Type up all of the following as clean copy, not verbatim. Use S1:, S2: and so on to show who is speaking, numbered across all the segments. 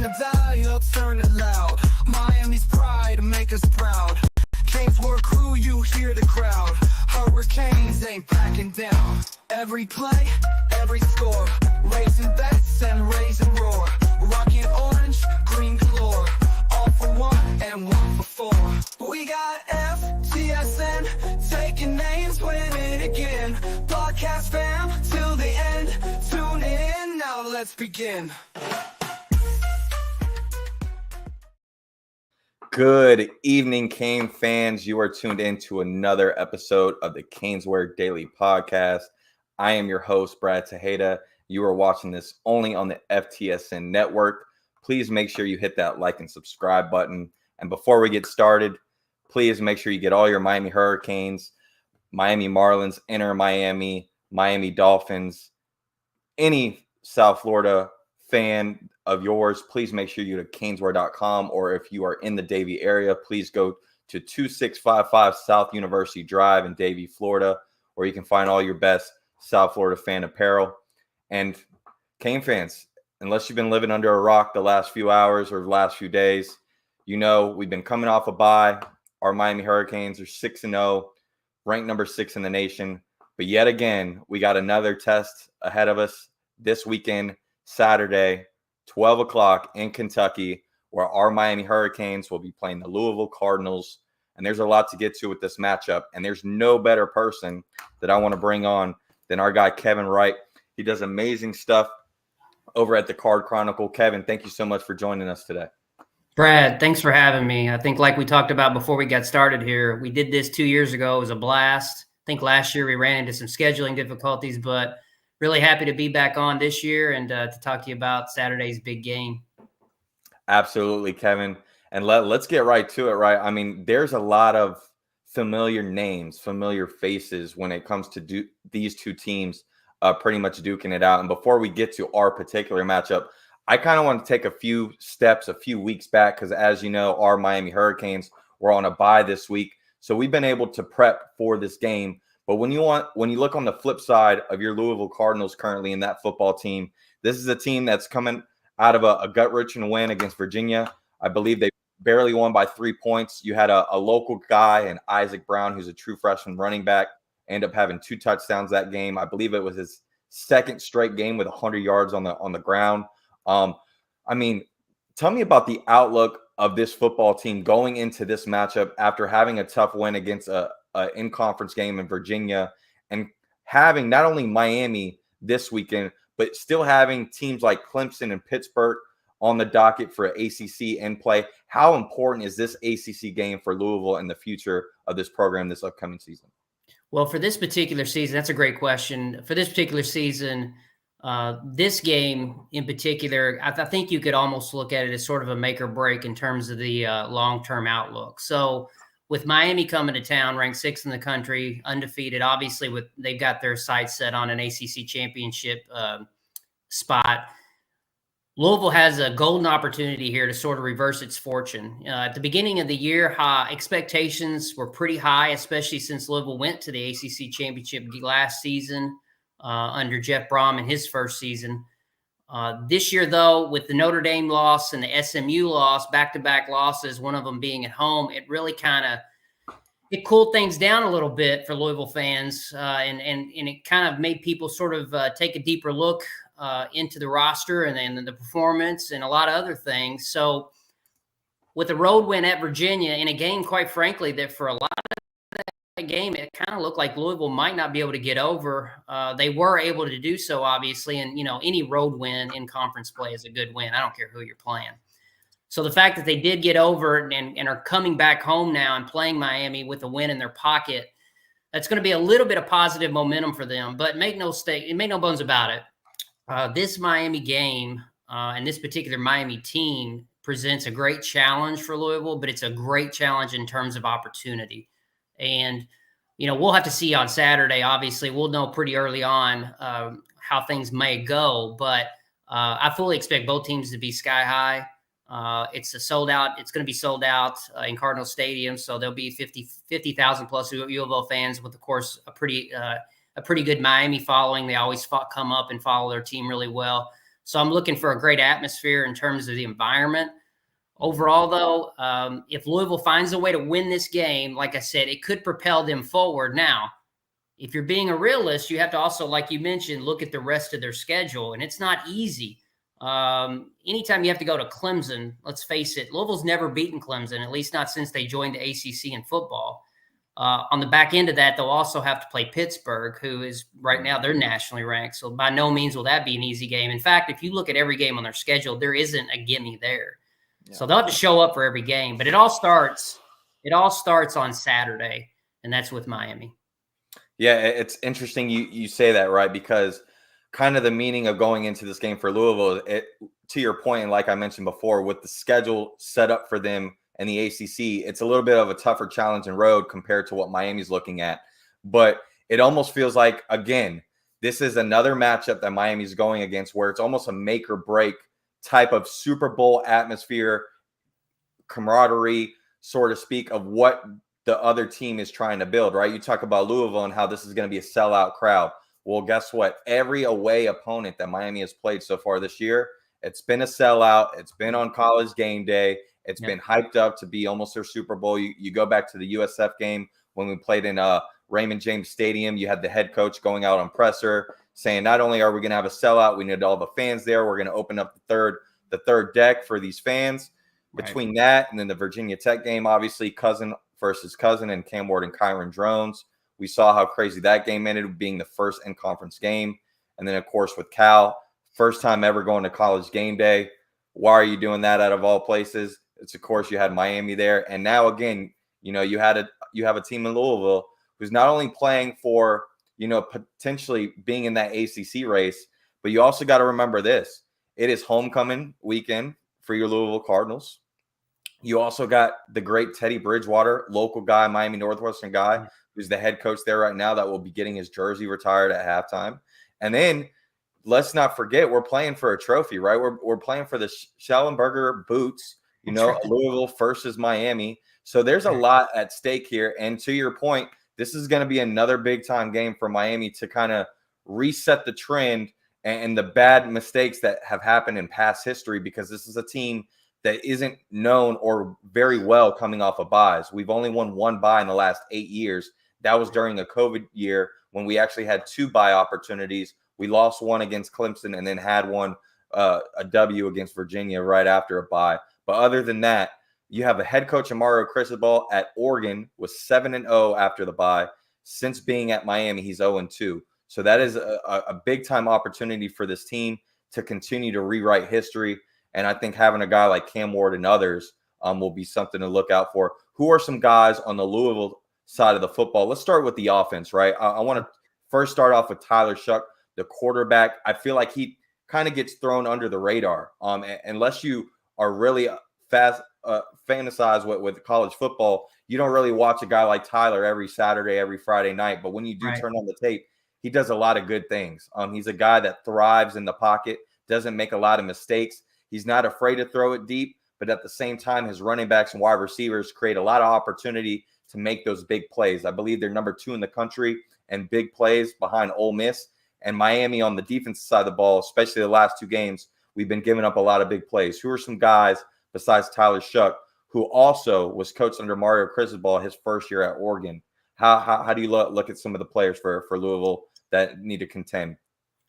S1: the valley, they'll turn it loud. Miami's pride to make us proud. CanesWear crew, you hear the crowd. Hurricanes ain't backing down. Every play, every score, raising bets and raising roar. Rocking orange, green galore, all for one and one for four. We got FTSN, taking names, winning again. Podcast fam, till the end, tune in, now let's begin.
S2: Good evening, Cane fans. You are tuned in to another episode of the CanesWear Daily Podcast. I am your host, Brad Tejeda. You are watching this only on the FTSN network. Please make sure you hit that like and subscribe button. And before we get started, please make sure you get all your Miami Hurricanes, Miami Marlins, Inter Miami, Miami Dolphins, any South Florida fan of yours. Please make sure you go to CanesWear.com, or if you are in the Davie area, please go to 2655 South University Drive in Davie, Florida, where you can find all your best South Florida fan apparel. And Cane fans, unless you've been living under a rock the last few hours or the last few days, you know we've been coming off a bye. Our Miami Hurricanes are 6-0, ranked number 6 in the nation. But yet again, we got another test ahead of us this weekend, Saturday, 12 o'clock in Kentucky, where our Miami Hurricanes will be playing the Louisville Cardinals. And there's a lot to get to with this matchup. And there's no better person that I want to bring on than our guy, Kevin Wright. He does amazing stuff over at the Chronicle. Kevin, thank you so much for joining us today.
S3: Brad, thanks for having me. I think like we talked about before we got started here, we did this 2 years ago. It was a blast. I think last year we ran into some scheduling difficulties, but really happy to be back on this year and to talk to you about Saturday's big game.
S2: Absolutely, Kevin. And let's get right to it, right? I mean, there's a lot of familiar names, familiar faces when it comes to these two teams pretty much duking it out. And before we get to our particular matchup, I kind of want to take a few steps, a few weeks back, because as you know, our Miami Hurricanes were on a bye this week. So we've been able to prep for this game. But when you look on the flip side of your Louisville Cardinals currently in that football team, this is a team that's coming out of a gut-wrenching win against Virginia. I believe they barely won by 3 points. You had a local guy, and Isaac Brown, who's a true freshman running back, end up having 2 touchdowns that game. I believe it was his second straight game with 100 yards on the ground. I mean, tell me about the outlook of this football team going into this matchup after having a tough win against a in-conference game in Virginia, and having not only Miami this weekend, but still having teams like Clemson and Pittsburgh on the docket for ACC in play. How important is this ACC game for Louisville and the future of this program this upcoming season?
S3: Well, for this particular season, that's a great question. For this particular season, this game in particular, I think you could almost look at it as sort of a make or break in terms of the long-term outlook. So with Miami coming to town, ranked 6th in the country, undefeated, obviously they've got their sights set on an ACC championship spot. Louisville has a golden opportunity here to sort of reverse its fortune. At the beginning of the year, expectations were pretty high, especially since Louisville went to the ACC championship last season under Jeff Brom in his first season. This year, though, with the Notre Dame loss and the SMU loss, back-to-back losses, one of them being at home, it really it cooled things down a little bit for Louisville fans, and it kind of made people sort of take a deeper look into the roster and the performance and a lot of other things. So with a road win at Virginia in a game, quite frankly, that for a lot of that game, it kind of looked like Louisville might not be able to get over. They were able to do so, obviously. And, you know, any road win in conference play is a good win. I don't care who you're playing. So the fact that they did get over and are coming back home now and playing Miami with a win in their pocket, that's going to be a little bit of positive momentum for them. But make no bones about it. This Miami game and this particular Miami team presents a great challenge for Louisville, but it's a great challenge in terms of opportunity. And, you know, we'll have to see on Saturday. Obviously, we'll know pretty early on how things may go, but I fully expect both teams to be sky high. It's going to be sold out in Cardinal Stadium. So there'll be 50,000 plus Louisville fans with, of course, a pretty good Miami following. They always come up and follow their team really well. So I'm looking for a great atmosphere in terms of the environment. Overall, though, if Louisville finds a way to win this game, like I said, it could propel them forward. Now, if you're being a realist, you have to also, like you mentioned, look at the rest of their schedule, and it's not easy. Anytime you have to go to Clemson, let's face it, Louisville's never beaten Clemson, at least not since they joined the ACC in football. On the back end of that, they'll also have to play Pittsburgh, who is right now, they're nationally ranked. So by no means will that be an easy game. In fact, if you look at every game on their schedule, there isn't a gimme there. Yeah. So they'll have to show up for every game. But it all starts on Saturday, and that's with Miami.
S2: Yeah, it's interesting you say that, right? Because kind of the meaning of going into this game for Louisville, to your point, and like I mentioned before, with the schedule set up for them and the ACC, it's a little bit of a tougher challenge and road compared to what Miami's looking at. But it almost feels like, again, this is another matchup that Miami's going against where it's almost a make or break type of Super Bowl atmosphere, camaraderie, so to speak, of what the other team is trying to build, right? You talk about Louisville and how this is going to be a sellout crowd. Well, guess what? Every away opponent that Miami has played so far this year, it's been a sellout. It's been on College game day. It's been hyped up to be almost their Super Bowl. You go back to the USF game when we played in Raymond James Stadium. You had the head coach going out on presser saying, not only are we going to have a sellout, we need all the fans there. We're going to open up the third deck for these fans. Right. Between that and then the Virginia Tech game, obviously cousin versus cousin and Cam Ward and Kyron Drones. We saw how crazy that game ended, being the first in-conference game. And then, of course, with Cal, first time ever going to College game day. Why are you doing that out of all places? It's, of course, you had Miami there. And now, again, you have a team in Louisville who's not only playing for, potentially being in that ACC race, but you also got to remember this. It is homecoming weekend for your Louisville Cardinals. You also got the great Teddy Bridgewater, local guy, Miami Northwestern guy, who's the head coach there right now that will be getting his jersey retired at halftime. And then let's not forget, we're playing for a trophy, right? We're playing for the Schellenberger boots, Louisville versus Miami. So there's a lot at stake here. And to your point, this is going to be another big time game for Miami to kind of reset the trend and the bad mistakes that have happened in past history, because this is a team that isn't known or very well coming off of buys. We've only won one bye in the last 8 years. That was during a COVID year when we actually had 2 bye opportunities. We lost one against Clemson and then had one, a W against Virginia right after a bye. But other than that, you have a head coach, Mario Cristobal at Oregon, was 7-0 after the bye. Since being at Miami, he's 0-2. So that is a big-time opportunity for this team to continue to rewrite history. And I think having a guy like Cam Ward and others will be something to look out for. Who are some guys on the Louisville side of the football? Let's start with the offense, right? I want to first start off with Tyler Shuck, the quarterback. I feel like he kind of gets thrown under the radar. Unless you are really fantasize with college football, you don't really watch a guy like Tyler every Saturday, every Friday night. But when you do turn on the tape, he does a lot of good things. He's a guy that thrives in the pocket, doesn't make a lot of mistakes. He's not afraid to throw it deep, but at the same time, his running backs and wide receivers create a lot of opportunity to make those big plays. I believe they're number 2 in the country and big plays behind Ole Miss. And Miami on the defensive side of the ball, especially the last 2 games, we've been giving up a lot of big plays. Who are some guys besides Tyler Shuck, who also was coached under Mario Cristobal his first year at Oregon? How do you look at some of the players for Louisville that need to contend?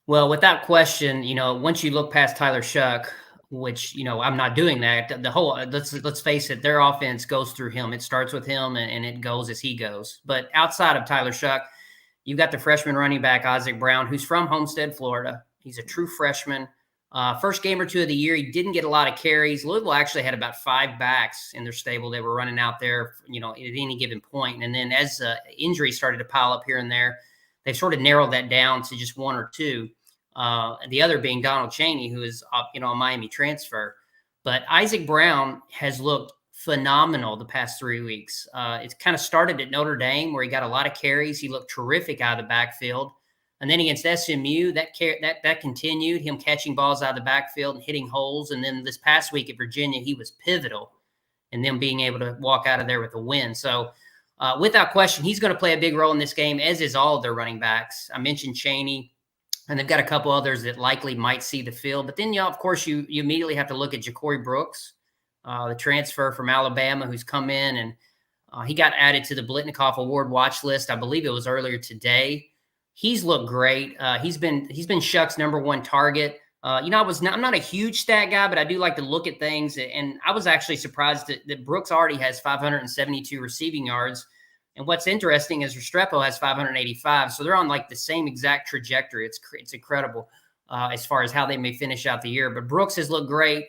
S3: Well, without question, once you look past Tyler Shuck, which, I'm not doing that. The whole, let's face it, their offense goes through him. It starts with him and it goes as he goes. But outside of Tyler Shuck, you've got the freshman running back, Isaac Brown, who's from Homestead, Florida. He's a true freshman. First game or 2 of the year, he didn't get a lot of carries. Louisville actually had about 5 backs in their stable. They were running out there, at any given point. And then as injuries started to pile up here and there, they've sort of narrowed that down to just 1 or 2. The other being Donald Chaney, who is, a Miami transfer. But Isaac Brown has looked phenomenal the past 3 weeks. It's kind of started at Notre Dame, where he got a lot of carries. He looked terrific out of the backfield. And then against SMU, that continued, him catching balls out of the backfield and hitting holes. And then this past week at Virginia, he was pivotal in them being able to walk out of there with a win. So without question, he's going to play a big role in this game, as is all of their running backs. I mentioned Chaney. and they've got a couple others that likely might see the field. But then, of course, you immediately have to look at Ja'Cory Brooks, the transfer from Alabama, who's come in, and he got added to the Blitnikoff Award watch list. I believe it was earlier today. He's looked great. He's been Shuck's #1 target. I'm not a huge stat guy, but I do like to look at things. And I was actually surprised that Brooks already has 572 receiving yards. And what's interesting is Restrepo has 585. So they're on like the same exact trajectory. It's incredible as far as how they may finish out the year. But Brooks has looked great.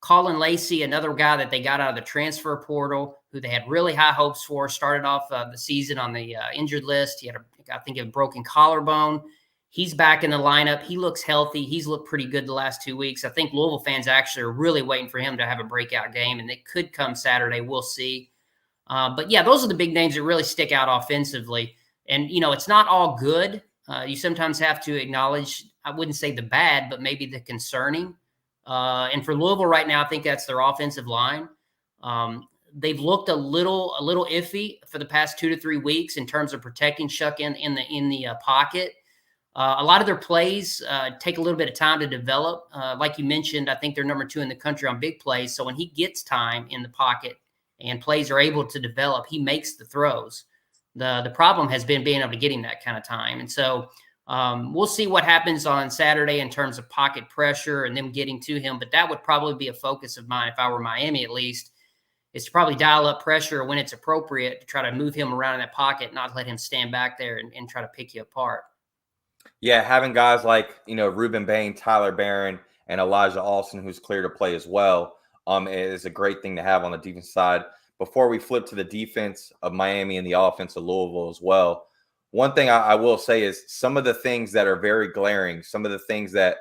S3: Colin Lacey, another guy that they got out of the transfer portal, who they had really high hopes for, started off the season on the injured list. He had, I think, a broken collarbone. He's back in the lineup. He looks healthy. He's looked pretty good the last 2 weeks. I think Louisville fans actually are really waiting for him to have a breakout game, and it could come Saturday. We'll see. But yeah, those are the big names that really stick out offensively. And, it's not all good. You sometimes have to acknowledge, I wouldn't say the bad, but maybe the concerning. And for Louisville right now, I think that's their offensive line. They've looked a little iffy for the past 2 to 3 weeks in terms of protecting Shuck in the pocket. A lot of their plays take a little bit of time to develop. Like you mentioned, I think they're #2 in the country on big plays. So when he gets time in the pocket and plays are able to develop, he makes the throws. The problem has been being able to get him that kind of time. And so we'll see what happens on Saturday in terms of pocket pressure and them getting to him. But that would probably be a focus of mine if I were Miami, at least, is to probably dial up pressure when it's appropriate to try to move him around in that pocket, not let him stand back there and try to pick you apart.
S2: Yeah, having guys like, Reuben Bain, Tyler Barron, and Elijah Alston, who's clear to play as well, is a great thing to have on the defense side. Before we flip to the defense of Miami and the offense of Louisville as well, one thing I will say is some of the things that are very glaring, some of the things that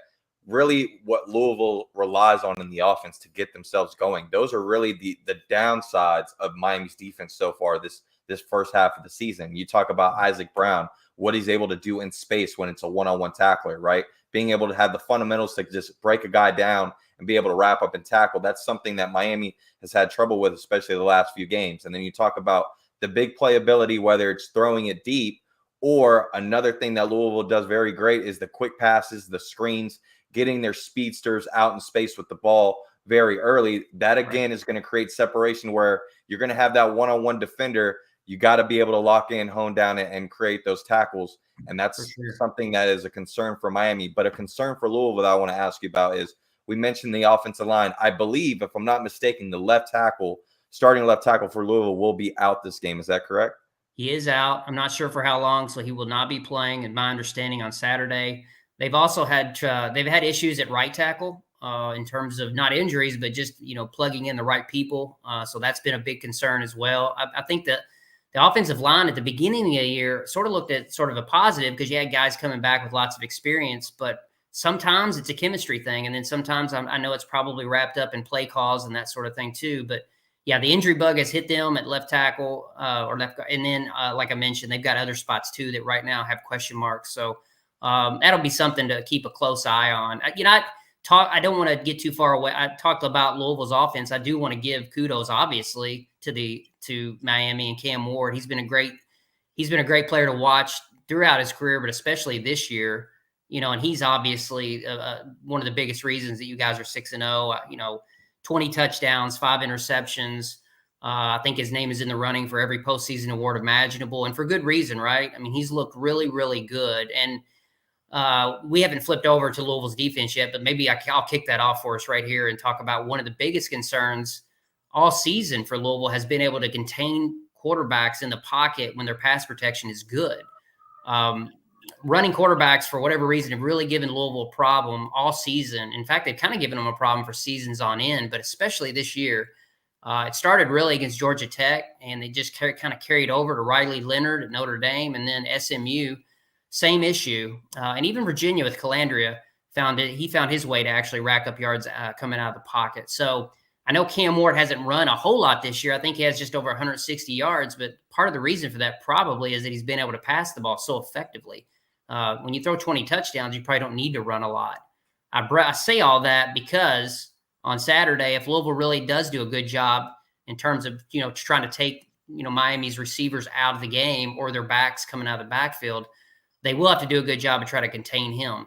S2: really what Louisville relies on in the offense to get themselves going, those are really the downsides of Miami's defense so far this first half of the season. You talk about Isaac Brown, what he's able to do in space when it's a one-on-one tackler, right? Being able to have the fundamentals to just break a guy down and be able to wrap up and tackle. That's something that Miami has had trouble with, especially the last few games. And then you talk about the big playability, whether it's throwing it deep, or another thing that Louisville does very great is the quick passes, the screens, getting their speedsters out in space with the ball very early. That, again, is going to create separation where you're going to have that one-on-one defender. You got to be able to lock in, hone down, and create those tackles. And that's something that is a concern for Miami. But a concern for Louisville that I want to ask you about is we mentioned the offensive line. I believe, if I'm not mistaken, the starting left tackle for Louisville will be out this game. Is that correct?
S3: He is out. I'm not sure for how long, so he will not be playing, in my understanding, on Saturday. They've also had issues at right tackle in terms of not injuries, but just plugging in the right people. So that's been a big concern as well. I think that the offensive line at the beginning of the year sort of looked at sort of a positive because you had guys coming back with lots of experience, but sometimes it's a chemistry thing, and then sometimes I know it's probably wrapped up in play calls and that sort of thing too. But yeah, the injury bug has hit them at left tackle or left guard. And then, like I mentioned, they've got other spots too that right now have question marks. So that'll be something to keep a close eye on. I don't want to get too far away. I talked about Louisville's offense. I do want to give kudos, obviously, to Miami and Cam Ward. He's been a great player to watch throughout his career, but especially this year. And he's obviously one of the biggest reasons that you guys are 6-0. 20 touchdowns, 5 interceptions. I think his name is in the running for every postseason award imaginable, and for good reason, right? I mean, he's looked really, really good. And we haven't flipped over to Louisville's defense yet, but maybe I'll kick that off for us right here and talk about one of the biggest concerns all season for Louisville has been able to contain quarterbacks in the pocket when their pass protection is good. Running quarterbacks, for whatever reason, have really given Louisville a problem all season. In fact, they've kind of given them a problem for seasons on end, but especially this year. It started really against Georgia Tech, and they just kind of carried over to Riley Leonard at Notre Dame, and then SMU, same issue. And even Virginia with Calandria found his way to actually rack up yards coming out of the pocket. So I know Cam Ward hasn't run a whole lot this year. I think he has just over 160 yards, but part of the reason for that probably is that he's been able to pass the ball so effectively. When you throw 20 touchdowns, you probably don't need to run a lot. I say all that because on Saturday, if Louisville really does do a good job in terms of, trying to take, Miami's receivers out of the game or their backs coming out of the backfield, they will have to do a good job of trying to contain him.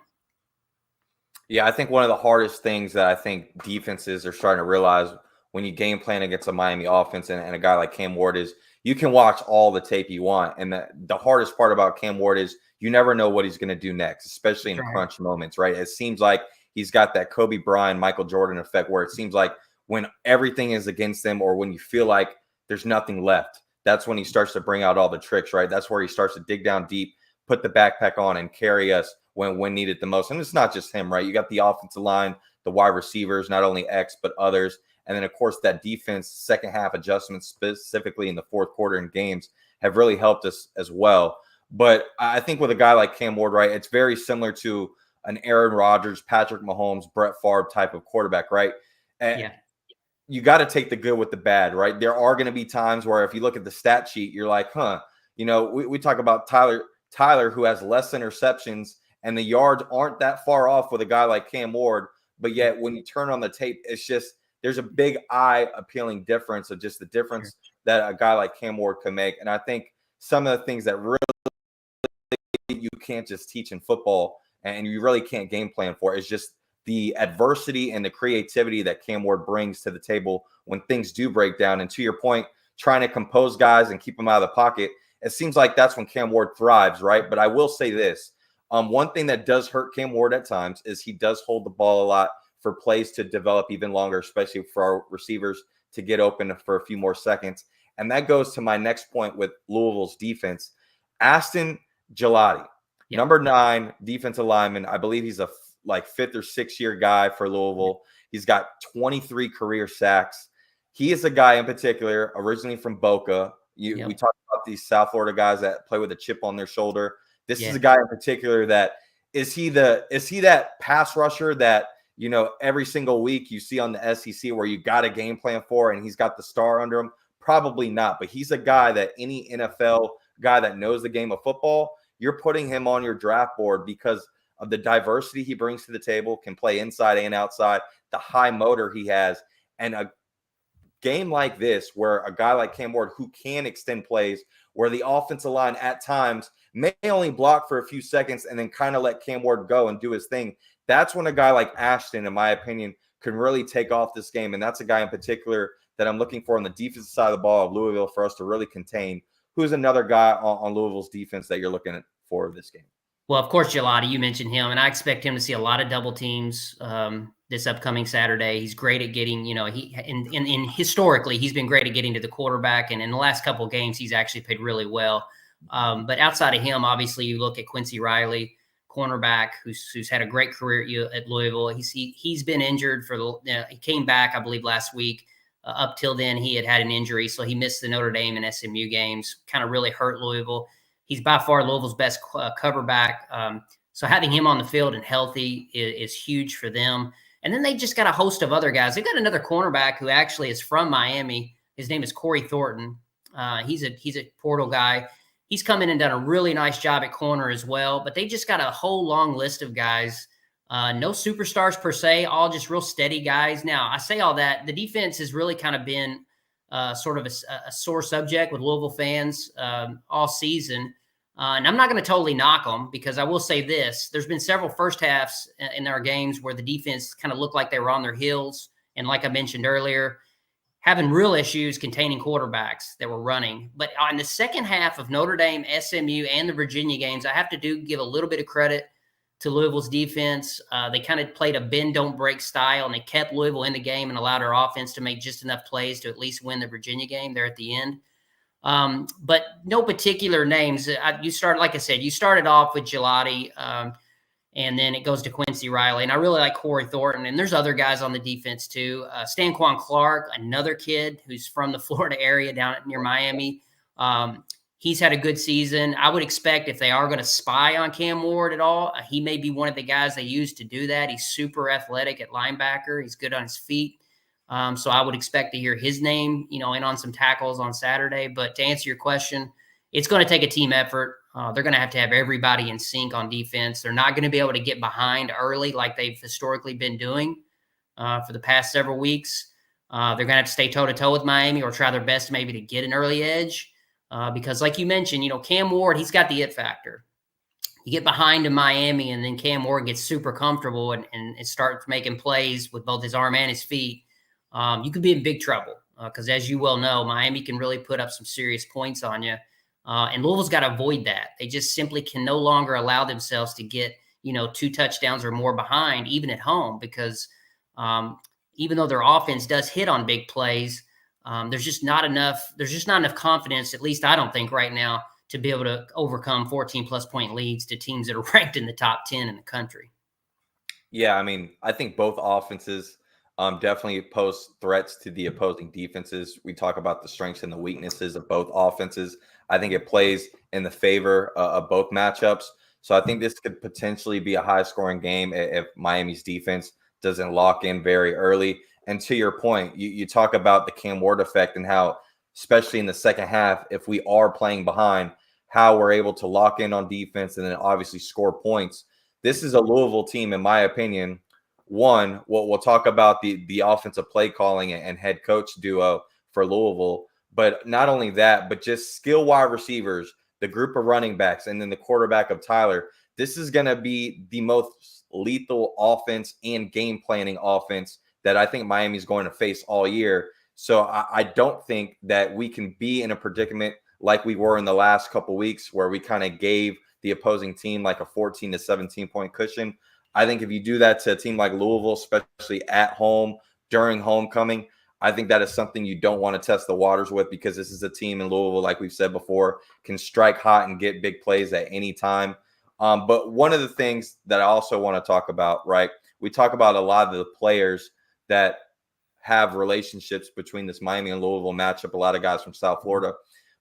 S2: Yeah, I think one of the hardest things that I think defenses are starting to realize when you game plan against a Miami offense and a guy like Cam Ward is you can watch all the tape you want. And the hardest part about Cam Ward is you never know what he's going to do next, especially in
S3: That's right.
S2: crunch moments, right? It seems like he's got that Kobe Bryant, Michael Jordan effect where it seems like when everything is against them or when you feel like there's nothing left, that's when he starts to bring out all the tricks, right? That's where he starts to dig down deep, put the backpack on, and carry us when needed the most. And it's not just him, right? You got the offensive line, the wide receivers, not only X, but others. And then, of course, that defense, second half adjustments, specifically in the fourth quarter in games, have really helped us as well. But I think with a guy like Cam Ward, right, it's very similar to an Aaron Rodgers, Patrick Mahomes, Brett Favre type of quarterback, right? And
S3: Yeah.
S2: you got to take the good with the bad, right? There are going to be times where if you look at the stat sheet, you're like, we talk about Tyler, who has less interceptions, and the yards aren't that far off with a guy like Cam Ward. But yet when you turn on the tape, it's just there's a big eye appealing difference of just the difference that a guy like Cam Ward can make. And I think some of the things that really you can't just teach in football and you really can't game plan for is just the adversity and the creativity that Cam Ward brings to the table when things do break down. And to your point, trying to compose guys and keep them out of the pocket, it seems like that's when Cam Ward thrives, right? But I will say this. One thing that does hurt Cam Ward at times is he does hold the ball a lot for plays to develop even longer, especially for our receivers to get open for a few more seconds. And that goes to my next point with Louisville's defense. Aston Gelati, number 9 defensive lineman. I believe he's a fifth or sixth year guy for Louisville. He's got 23 career sacks. He is a guy in particular, originally from Boca. We talk about these South Florida guys that play with a chip on their shoulder. This is a guy in particular that is he that pass rusher that, every single week you see on the SEC where you got a game plan for and he's got the star under him? Probably not, but he's a guy that any NFL guy that knows the game of football, you're putting him on your draft board because of the diversity he brings to the table, can play inside and outside, the high motor he has, and a game like this where a guy like Cam Ward who can extend plays where the offensive line at times may only block for a few seconds and then kind of let Cam Ward go and do his thing. That's when a guy like Ashton, in my opinion, can really take off this game. And that's a guy in particular that I'm looking for on the defensive side of the ball of Louisville for us to really contain. Who's another guy on Louisville's defense that you're looking for this game?
S3: Well, of course, Gelati, you mentioned him, and I expect him to see a lot of double teams this upcoming Saturday. He's great at getting, historically, he's been great at getting to the quarterback, and in the last couple of games, he's actually played really well. But outside of him, obviously, you look at Quincy Riley, cornerback, who's had a great career at Louisville. He's been injured he came back, I believe, last week. Up till then, he had an injury, so he missed the Notre Dame and SMU games, kind of really hurt Louisville. He's by far Louisville's best cover back. So having him on the field and healthy is huge for them. And then they just got a host of other guys. They've got another cornerback who actually is from Miami. His name is Corey Thornton. He's a portal guy. He's come in and done a really nice job at corner as well. But they just got a whole long list of guys. No superstars per se, all just real steady guys. Now, I say all that. The defense has really kind of been sort of a sore subject with Louisville fans all season. And I'm not going to totally knock them because I will say this. There's been several first halves in our games where the defense kind of looked like they were on their heels. And like I mentioned earlier, having real issues containing quarterbacks that were running. But on the second half of Notre Dame, SMU, and the Virginia games, I have to give a little bit of credit to Louisville's defense. They kind of played a bend, don't break style, and they kept Louisville in the game and allowed our offense to make just enough plays to at least win the Virginia game there at the end. But no particular names. You started off with Gelati, and then it goes to Quincy Riley. And I really like Corey Thornton. And there's other guys on the defense too. Stanquan Clark, another kid who's from the Florida area down near Miami. He's had a good season. I would expect if they are going to spy on Cam Ward at all, he may be one of the guys they use to do that. He's super athletic at linebacker. He's good on his feet. So I would expect to hear his name, in on some tackles on Saturday. But to answer your question, it's going to take a team effort. They're going to have everybody in sync on defense. They're not going to be able to get behind early like they've historically been doing for the past several weeks. They're going to have to stay toe-to-toe with Miami or try their best maybe to get an early edge because like you mentioned, Cam Ward, he's got the it factor. you get behind in Miami, and then Cam Ward gets super comfortable and it starts making plays with both his arm and his feet, you could be in big trouble. Because as you well know, Miami can really put up some serious points on you. And Louisville's got to avoid that. They just simply can no longer allow themselves to get, 2 touchdowns or more behind, even at home, because even though their offense does hit on big plays, there's just not enough. There's just not enough confidence, at least I don't think right now, to be able to overcome 14-plus point leads to teams that are ranked in the top 10 in the country.
S2: Yeah, I mean, I think both offenses definitely pose threats to the opposing defenses. We talk about the strengths and the weaknesses of both offenses. I think it plays in the favor of both matchups. So I think this could potentially be a high-scoring game if Miami's defense doesn't lock in very early. And to your point, you talk about the Cam Ward effect and how, especially in the second half, if we are playing behind, how we're able to lock in on defense and then obviously score points. This is a Louisville team, in my opinion. One, we'll talk about the offensive play calling and head coach duo for Louisville. But not only that, but just skill wide receivers, the group of running backs, and then the quarterback of Tyler. This is going to be the most lethal offense and game planning offense that I think Miami's going to face all year. So I don't think that we can be in a predicament like we were in the last couple of weeks where we kind of gave the opposing team like a 14 to 17 point cushion. I think if you do that to a team like Louisville, especially at home during homecoming, I think that is something you don't want to test the waters with, because this is a team in Louisville, like we've said before, can strike hot and get big plays at any time. But one of the things that I also want to talk about, right, we talk about a lot of the players that have relationships between this Miami and Louisville matchup, a lot of guys from South Florida.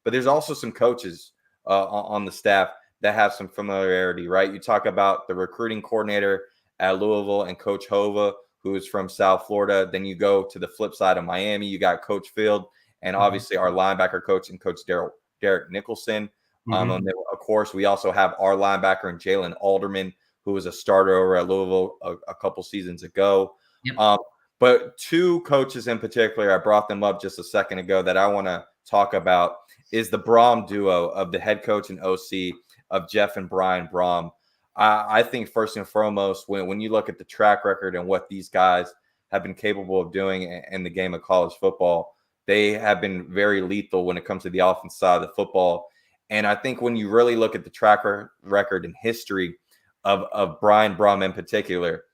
S2: But there's also some coaches on the staff that have some familiarity, right? You talk about the recruiting coordinator at Louisville and Coach Hova, who is from South Florida. Then you go to the flip side of Miami. You got Coach Field and obviously our linebacker coach and Coach Derek Nicholson. And then, of course, we also have our linebacker and Jalen Alderman, who was a starter over at Louisville a couple seasons ago.
S3: Yep.
S2: But two coaches in particular, I brought them up just a second ago, that I want to talk about is the Brom duo of the head coach and OC of Jeff and Brian Brom. I think first and foremost, when you look at the track record and what these guys have been capable of doing in the game of college football, they have been very lethal when it comes to the offense side of the football. And I think when you really look at the track record and history of Brian Brom in particular,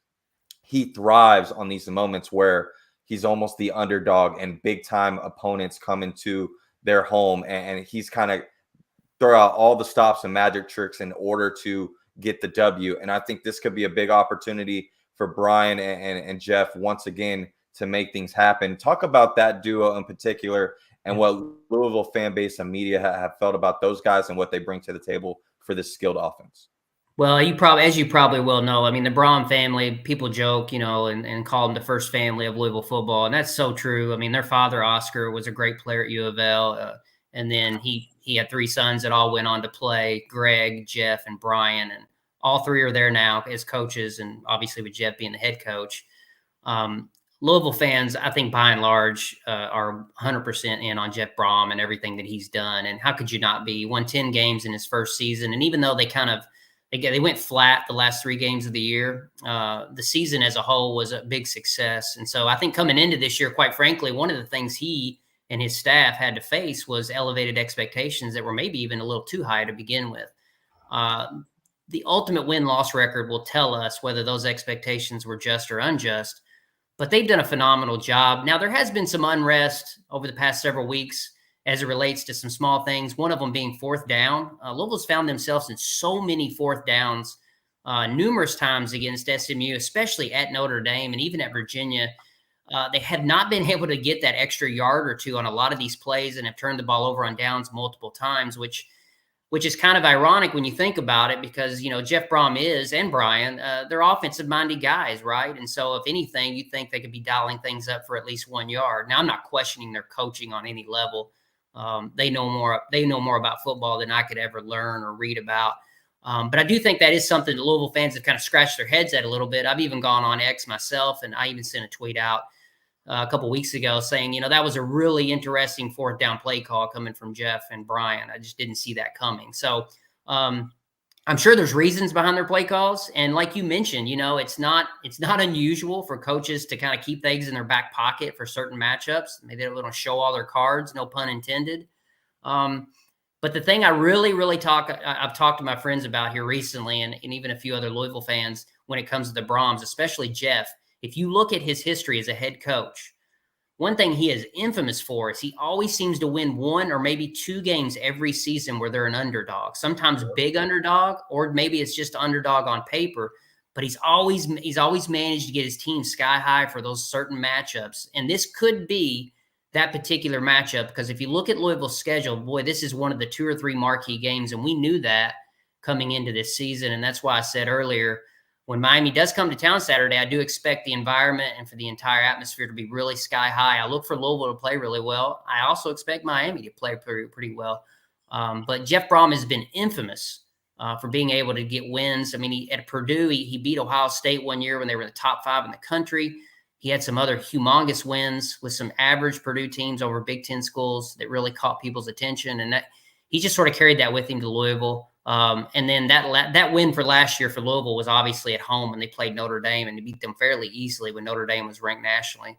S2: he thrives on these moments where he's almost the underdog and big time opponents come into their home, and he's kind of throw out all the stops and magic tricks in order to get the W. And I think this could be a big opportunity for Brian and Jeff once again to make things happen. Talk about that duo in particular and what Louisville fan base and media have felt about those guys and what they bring to the table for this skilled offense.
S3: Well, as you probably well know, I mean, the Brom family, people joke, and call them the first family of Louisville football. And that's so true. I mean, their father, Oscar, was a great player at U of L. And then he had 3 sons that all went on to play, Greg, Jeff, and Brian. And all 3 are there now as coaches, and obviously with Jeff being the head coach. Louisville fans, I think by and large, are 100% in on Jeff Brom and everything that he's done. And how could you not be? He won 10 games in his first season. And even though they went flat the last 3 games of the year, the season as a whole was a big success. And so I think coming into this year, quite frankly, one of the things he and his staff had to face was elevated expectations that were maybe even a little too high to begin with. The ultimate win-loss record will tell us whether those expectations were just or unjust, but they've done a phenomenal job. Now, there has been some unrest over the past several weeks as it relates to some small things, one of them being 4th down. Louisville's found themselves in so many 4th downs numerous times against SMU, especially at Notre Dame and even at Virginia. They have not been able to get that extra yard or 2 on a lot of these plays and have turned the ball over on downs multiple times, which is kind of ironic when you think about it, because, Jeff Brom and Brian, they're offensive-minded guys, right? And so if anything, you think they could be dialing things up for at least 1 yard. Now, I'm not questioning their coaching on any level. They know more about football than I could ever learn or read about. But I do think that is something that Louisville fans have kind of scratched their heads at a little bit. I've even gone on X myself, and I even sent a tweet out a couple weeks ago saying, that was a really interesting 4th down play call coming from Jeff and Brian. I just didn't see that coming. So I'm sure there's reasons behind their play calls. And like you mentioned, it's not unusual for coaches to kind of keep things in their back pocket for certain matchups. Maybe they don't show all their cards, no pun intended. But the thing I really, really I've talked to my friends about here recently, and even a few other Louisville fans when it comes to the Brahms, especially Jeff, if you look at his history as a head coach, one thing he is infamous for is he always seems to win one or maybe two games every season where they're an underdog, sometimes big underdog, or maybe it's just underdog on paper, but he's always managed to get his team sky high for those certain matchups. And this could be that particular matchup, because if you look at Louisville's schedule, boy, this is one of the 2 or 3 marquee games, and we knew that coming into this season. And that's why I said earlier, when Miami does come to town Saturday, I do expect the environment and for the entire atmosphere to be really sky high. I look for Louisville to play really well. I also expect Miami to play pretty well. But Jeff Brom has been infamous for being able to get wins. I mean, at Purdue, he beat Ohio State one year when they were in the top 5 in the country. He had some other humongous wins with some average Purdue teams over Big Ten schools that really caught people's attention. And that he just sort of carried that with him to Louisville. And then that win for last year for Louisville was obviously at home when they played Notre Dame, and they beat them fairly easily when Notre Dame was ranked nationally.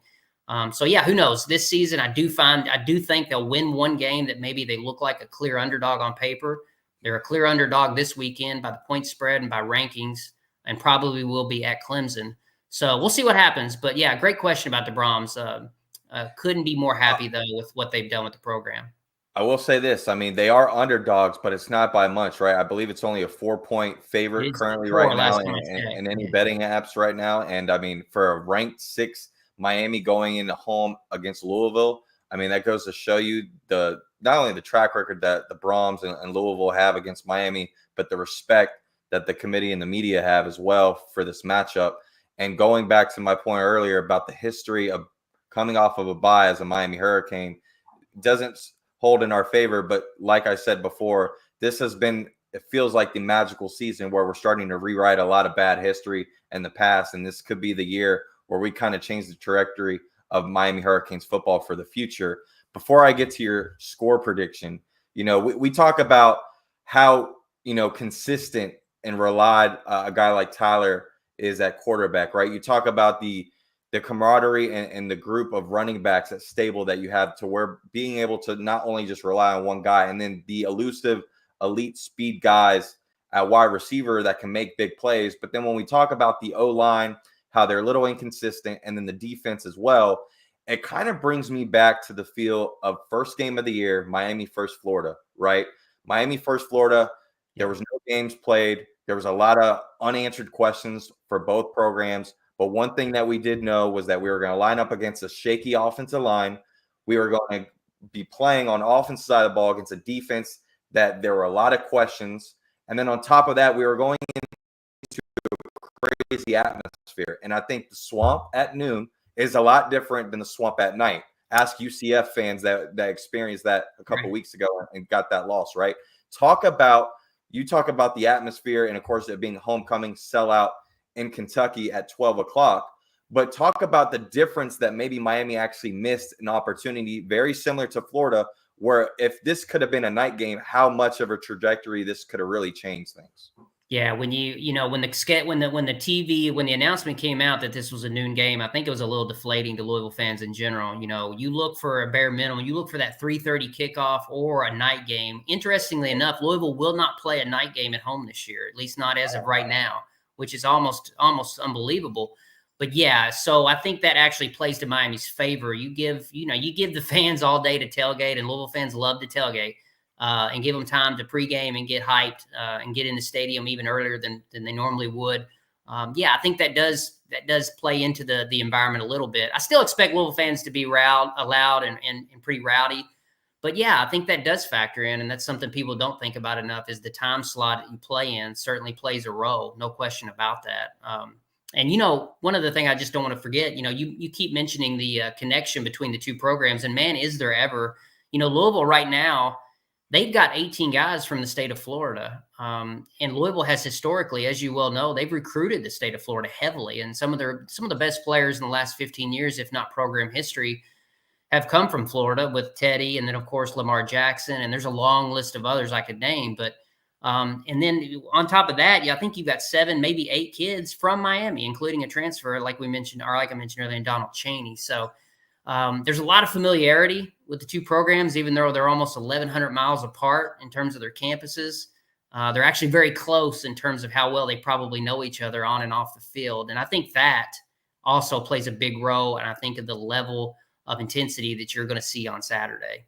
S3: So yeah, who knows? This season, I do think they'll win one game that maybe they look like a clear underdog on paper. They're a clear underdog this weekend by the point spread and by rankings, and probably will be at Clemson. So we'll see what happens. But yeah, great question about the Brahms. Couldn't be more happy though with what they've done with the program.
S2: I will say this. I mean, they are underdogs, but it's not by much, right? I believe it's only a 4-point favorite currently right now in any betting apps right now. And I mean, for a ranked 6 Miami going into home against Louisville, I mean, that goes to show you not only the track record that the Brahms and Louisville have against Miami, but the respect that the committee and the media have as well for this matchup. And going back to my point earlier about the history of coming off of a bye as a Miami Hurricane, doesn't hold in our favor. But like I said before, this has been, it feels like the magical season where we're starting to rewrite a lot of bad history in the past. And this could be the year where we kind of change the trajectory of Miami Hurricanes football for the future. Before I get to your score prediction, we talk about how, consistent and relied a guy like Tyler is at quarterback, right? You talk about the camaraderie and the group of running backs at stable that you have, to where being able to not only just rely on one guy, and then the elusive elite speed guys at wide receiver that can make big plays. But then when we talk about the O-line, how they're a little inconsistent, and then the defense as well, it kind of brings me back to the feel of first game of the year, Miami versus Florida, right? Miami versus Florida, there was no games played. There was a lot of unanswered questions for both programs. But one thing that we did know was that we were going to line up against a shaky offensive line. We were going to be playing on the offensive side of the ball against a defense that there were a lot of questions. And then on top of that, we were going into a crazy atmosphere. And I think the Swamp at noon is a lot different than the Swamp at night. Ask UCF fans that experienced that a couple weeks ago and got that loss, right? You talk about the atmosphere, and of course it being homecoming sellout in Kentucky at 12 o'clock, but talk about the difference that maybe Miami actually missed an opportunity very similar to Florida, where if this could have been a night game, how much of a trajectory this could have really changed things.
S3: Yeah, when when the announcement came out that this was a noon game, I think it was a little deflating to Louisville fans in general. You look for a bare minimum, you look for that 3:30 kickoff or a night game. Interestingly enough, Louisville will not play a night game at home this year, at least not as of right now, which is almost unbelievable. But yeah, so I think that actually plays to Miami's favor. You give the fans all day to tailgate, and Louisville fans love to tailgate. And give them time to pregame and get hyped and get in the stadium even earlier than they normally would. I think that does play into the environment a little bit. I still expect Louisville fans to be loud and pretty rowdy. But yeah, I think that does factor in, and that's something people don't think about enough, is the time slot that you play in certainly plays a role. No question about that. And, one other thing I just don't want to forget, you keep mentioning the connection between the two programs, and man, is there ever. Louisville right now, they've got 18 guys from the state of Florida. And Louisville has historically, as you well know, they've recruited the state of Florida heavily. And some of the best players in the last 15 years, if not program history, have come from Florida, with Teddy and then, of course, Lamar Jackson. And there's a long list of others I could name. But And then on top of that, I think you've got 7, maybe 8 kids from Miami, including a transfer, like I mentioned earlier, in Donald Chaney. So there's a lot of familiarity with the two programs, even though they're almost 1,100 miles apart in terms of their campuses. They're actually very close in terms of how well they probably know each other on and off the field. And I think that also plays a big role, and I think of the level of intensity that you're going to see on Saturday.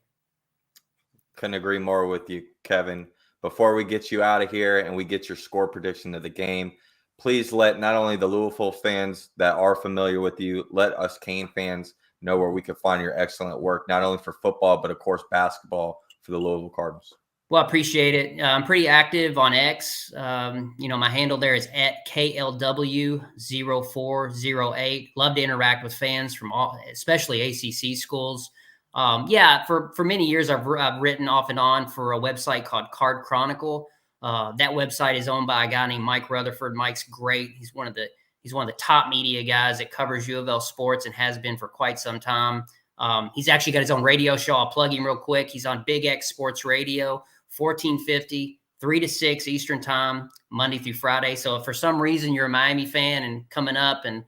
S2: Couldn't agree more with you, Kevin. Before we get you out of here and we get your score prediction of the game, please let not only the Louisville fans that are familiar with you, let us Cane fans know where we can find your excellent work, not only for football, but of course basketball for the Louisville Cardinals.
S3: Well, I appreciate it. I'm pretty active on X. My handle there is at KLW0408. Love to interact with fans from especially ACC schools. For many years, I've written off and on for a website called Chronicle. That website is owned by a guy named Mike Rutherford. Mike's great. He's one of the top media guys that covers U of L sports and has been for quite some time. He's actually got his own radio show. I'll plug him real quick. He's on Big X Sports Radio, 1450, 3 to 6 Eastern time, Monday through Friday. So if for some reason you're a Miami fan and coming up and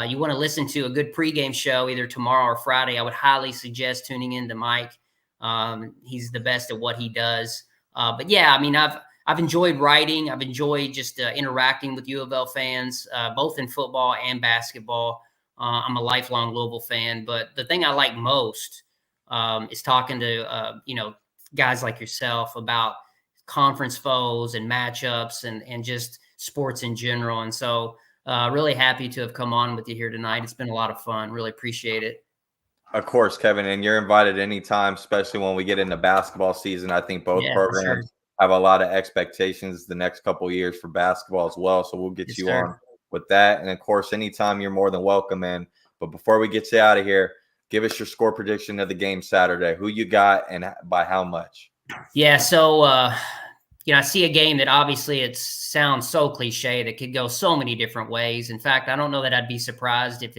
S3: you want to listen to a good pregame show either tomorrow or Friday, I would highly suggest tuning in to Mike. He's the best at what he does. I've enjoyed writing. I've enjoyed just interacting with U of L fans, both in football and basketball. I'm a lifelong Louisville fan, but the thing I like most is talking to, guys like yourself about conference foes and matchups and just sports in general. And so really happy to have come on with you here tonight. It's been a lot of fun. Really appreciate it.
S2: Of course, Kevin, and you're invited anytime, especially when we get into basketball season. I think both programs have a lot of expectations the next couple of years for basketball as well. So we'll get you on with that. And of course, anytime you're more than welcome in. But before we get you out of here, give us your score prediction of the game Saturday. Who you got and by how much? Yeah,
S3: so I see a game that obviously it sounds so cliche that could go so many different ways. In fact, I don't know that I'd be surprised if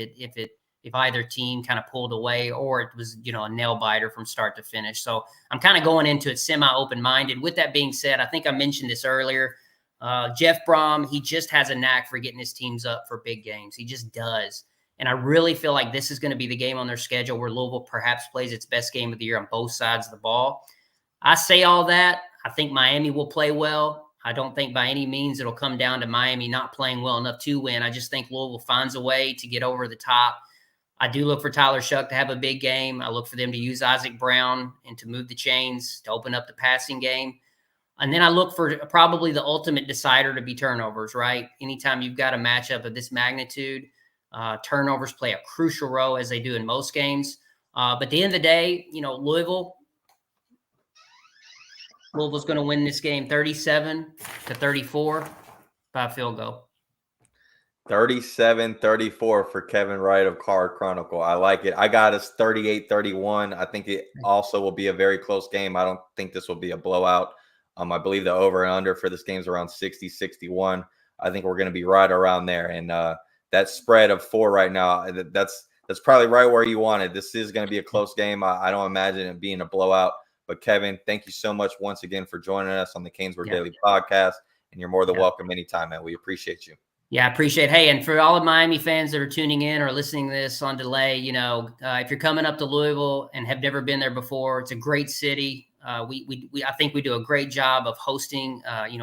S3: either team kind of pulled away or it was, a nail biter from start to finish. So I'm kind of going into it semi-open-minded. With that being said, I think I mentioned this earlier. Jeff Brom, he just has a knack for getting his teams up for big games. He just does. And I really feel like this is going to be the game on their schedule where Louisville perhaps plays its best game of the year on both sides of the ball. I say all that. I think Miami will play well. I don't think by any means it'll come down to Miami not playing well enough to win. I just think Louisville finds a way to get over the top. I do look for Tyler Shuck to have a big game. I look for them to use Isaac Brown and to move the chains, to open up the passing game. And then I look for probably the ultimate decider to be turnovers, right? Anytime you've got a matchup of this magnitude, turnovers play a crucial role as they do in most games. But at the end of the day, Louisville's going to win this game 37-34 by a field goal.
S2: 37-34 for Kevin Wright of Chronicle. I like it. I got us 38-31. I think it also will be a very close game. I don't think this will be a blowout. I believe the over and under for this game is around 60-61. I think we're going to be right around there. And that spread of 4 right now, that's probably right where you want it. This is going to be a close game. I don't imagine it being a blowout. But Kevin, thank you so much once again for joining us on the CanesWear Daily Podcast. And you're more than welcome anytime, man. We appreciate you.
S3: Yeah, I appreciate it. Hey, and for all of Miami fans that are tuning in or listening to this on delay, if you're coming up to Louisville and have never been there before, it's a great city. I think we do a great job of hosting,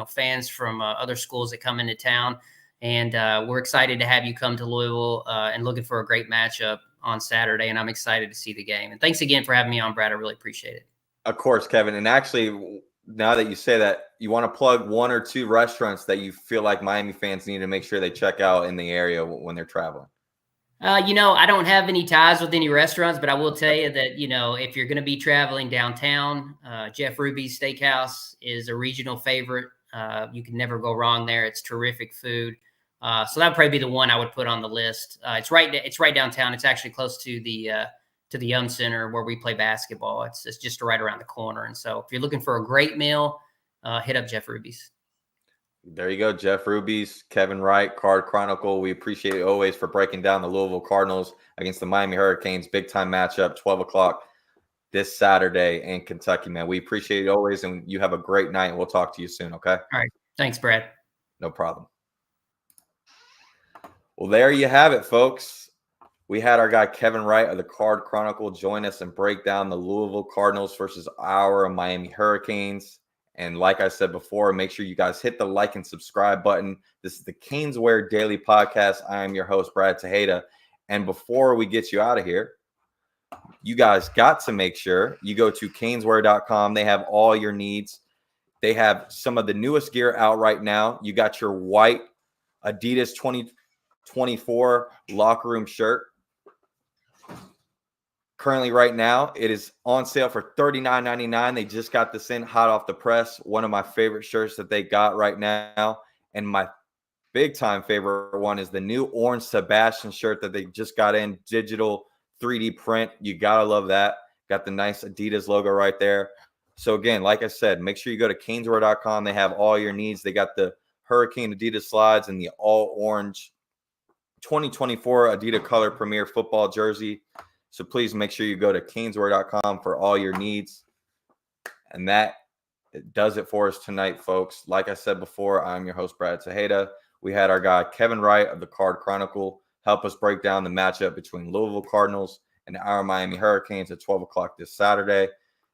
S3: fans from other schools that come into town. And we're excited to have you come to Louisville and looking for a great matchup on Saturday. And I'm excited to see the game. And thanks again for having me on, Brad. I really appreciate it.
S2: Of course, Kevin. And actually, now that you say that, you want to plug 1 or 2 restaurants that you feel like Miami fans need to make sure they check out in the area when they're traveling.
S3: I don't have any ties with any restaurants, but I will tell you that, if you're going to be traveling downtown, Jeff Ruby's Steakhouse is a regional favorite. You can never go wrong there. It's terrific food. So that'd probably be the one I would put on the list. It's right downtown. It's actually close to the Yum Center where we play basketball. It's just right around the corner. And so if you're looking for a great meal, hit up Jeff Ruby's.
S2: There you go, Jeff Ruby's, Kevin Wright, Chronicle. We appreciate you always for breaking down the Louisville Cardinals against the Miami Hurricanes. Big time matchup, 12 o'clock this Saturday in Kentucky, man. We appreciate it always, and you have a great night. We'll talk to you soon, okay?
S3: All right. Thanks, Brad.
S2: No problem. Well, there you have it, folks. We had our guy Kevin Wright of the Chronicle join us and break down the Louisville Cardinals versus our Miami Hurricanes. And like I said before, make sure you guys hit the like and subscribe button. This is the CanesWear Daily Podcast. I am your host, Brad Tejeda. And before we get you out of here, you guys got to make sure you go to CanesWear.com. They have all your needs. They have some of the newest gear out right now. You got your white Adidas 2024 locker room shirt. Currently, right now, it is on sale for $39.99. They just got this in hot off the press. One of my favorite shirts that they got right now. And my big time favorite one is the new orange Sebastian shirt that they just got in, digital 3D print. You got to love that. Got the nice Adidas logo right there. So again, like I said, make sure you go to CanesWear.com. They have all your needs. They got the Hurricane Adidas slides and the all orange 2024 Adidas Color Premier football jersey. So please make sure you go to CanesWear.com for all your needs. And that does it for us tonight, folks. Like I said before, I'm your host, Brad Tejeda. We had our guy, Kevin Wright of the Chronicle, help us break down the matchup between Louisville Cardinals and our Miami Hurricanes at 12 o'clock this Saturday.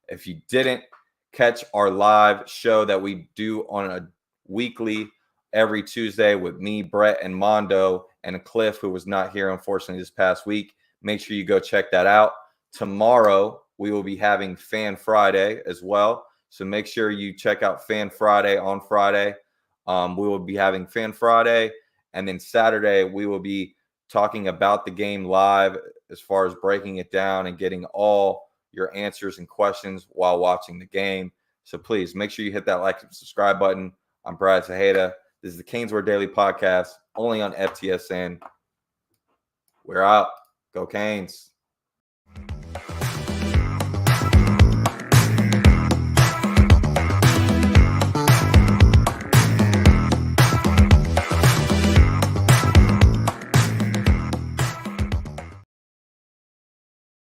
S2: If you didn't catch our live show that we do on a weekly every Tuesday with me, Brett, and Mondo, and Cliff, who was not here, unfortunately, this past week, make sure you go check that out. Tomorrow, we will be having Fan Friday as well. So make sure you check out Fan Friday on Friday. We will be having Fan Friday. And then Saturday, we will be talking about the game live as far as breaking it down and getting all your answers and questions while watching the game. So please make sure you hit that like and subscribe button. I'm Brad Tejeda. This is the CanesWear Daily Podcast, only on FTSN. We're out. Go Canes.